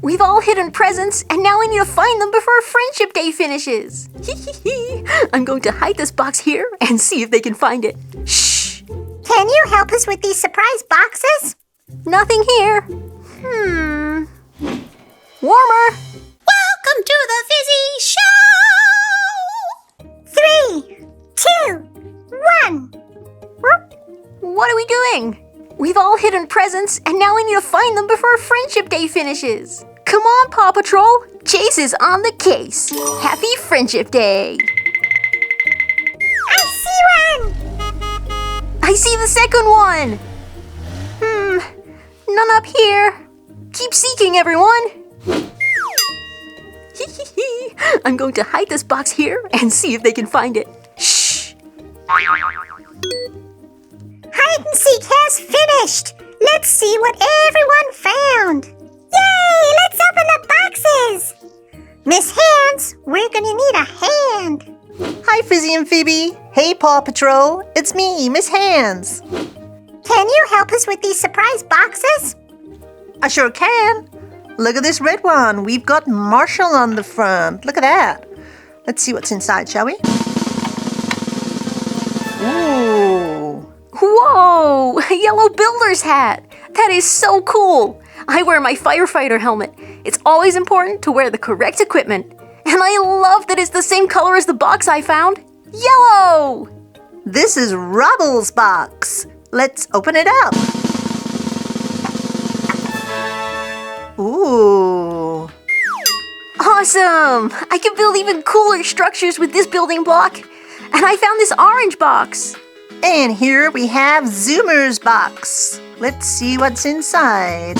We've all hidden presents, and now we need to find them before Friendship Day finishes. I'm going to hide this box here and see if they can find it. Shh! Can you help us with these surprise boxes? Nothing here. Warmer! Welcome to the Fizzy Show! 3, 2, 1. What are we doing? We've all hidden presents, and now we need to find them before Friendship Day finishes. Come on, Paw Patrol. Chase is on the case. Happy Friendship Day. I see one. I see the second one. None up here. Keep seeking, everyone. I'm going to hide this box here and see if they can find it. Shh. Hide and seek has finished. Let's see what everyone found. Yay! Let's open the boxes. Miss Hands, we're gonna need a hand. Hi, Fizzy and Phoebe. Hey, Paw Patrol. It's me, Miss Hands. Can you help us with these surprise boxes? I sure can. Look at this red one. We've got Marshall on the front. Look at that. Let's see what's inside, shall we? Ooh. Whoa! A yellow builder's hat. That is so cool. I wear my firefighter helmet. It's always important to wear the correct equipment. And I love that it's the same color as the box I found. Yellow! This is Rubble's box. Let's open it up. Ooh. Awesome! I can build even cooler structures with this building block. And I found this orange box. And here we have Zoomer's box. Let's see what's inside.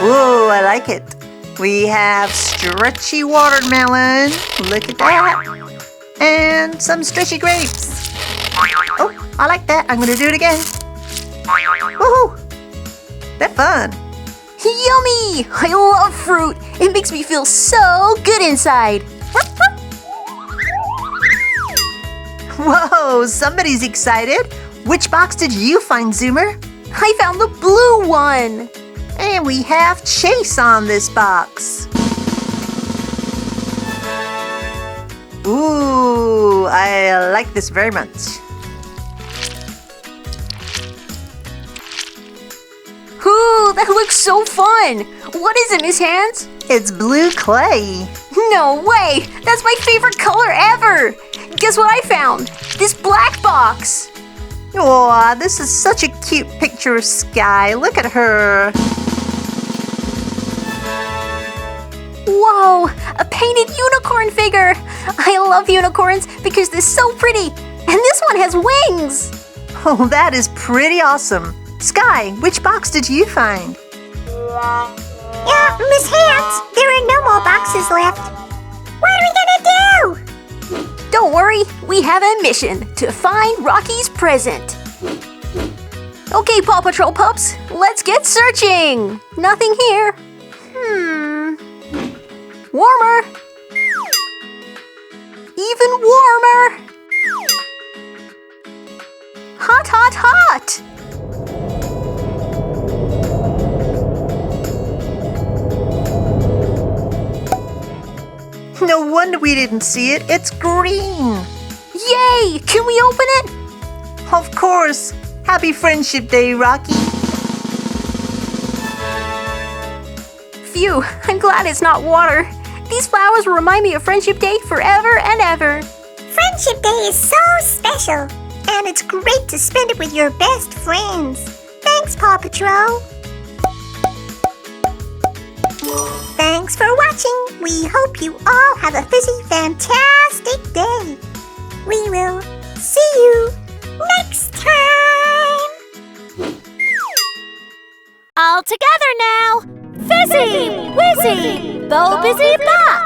Ooh, I like it. We have stretchy watermelon. Look at that. And some stretchy grapes. Oh, I like that. I'm going to do it again. Woohoo! That's fun. Yummy! I love fruit. It makes me feel so good inside. Whoa, somebody's excited. Which box did you find, Zoomer? I found the blue one. And we have Chase on this box. Ooh, I like this very much. Ooh, that looks so fun. What is it, Miss Hands? It's blue clay. No way! That's my favorite color ever! Guess what I found? This black box! Aw, this is such a cute picture of Sky. Look at her. Whoa! A painted unicorn figure! I love unicorns because they're so pretty! And this one has wings! Oh, that is pretty awesome. Sky, which box did you find? Yeah, Miss Hands, there are no more boxes left. What are we gonna do? Don't worry, we have a mission to find Rocky's present. Okay, Paw Patrol pups, let's get searching. Nothing here. Warmer. Even warmer. Hot, hot, hot. No wonder we didn't see it. It's green. Yay! Can we open it? Of course. Happy Friendship Day, Rocky. Phew, I'm glad it's not water. These flowers will remind me of Friendship Day forever and ever. Friendship Day is so special, and it's great to spend it with your best friends. Thanks, Paw Patrol. Thanks for watching. We hope you all have a fizzy, fantastic day. We will see you next time. All together now. Fizzy, Wizzy, Bo Busy Bop.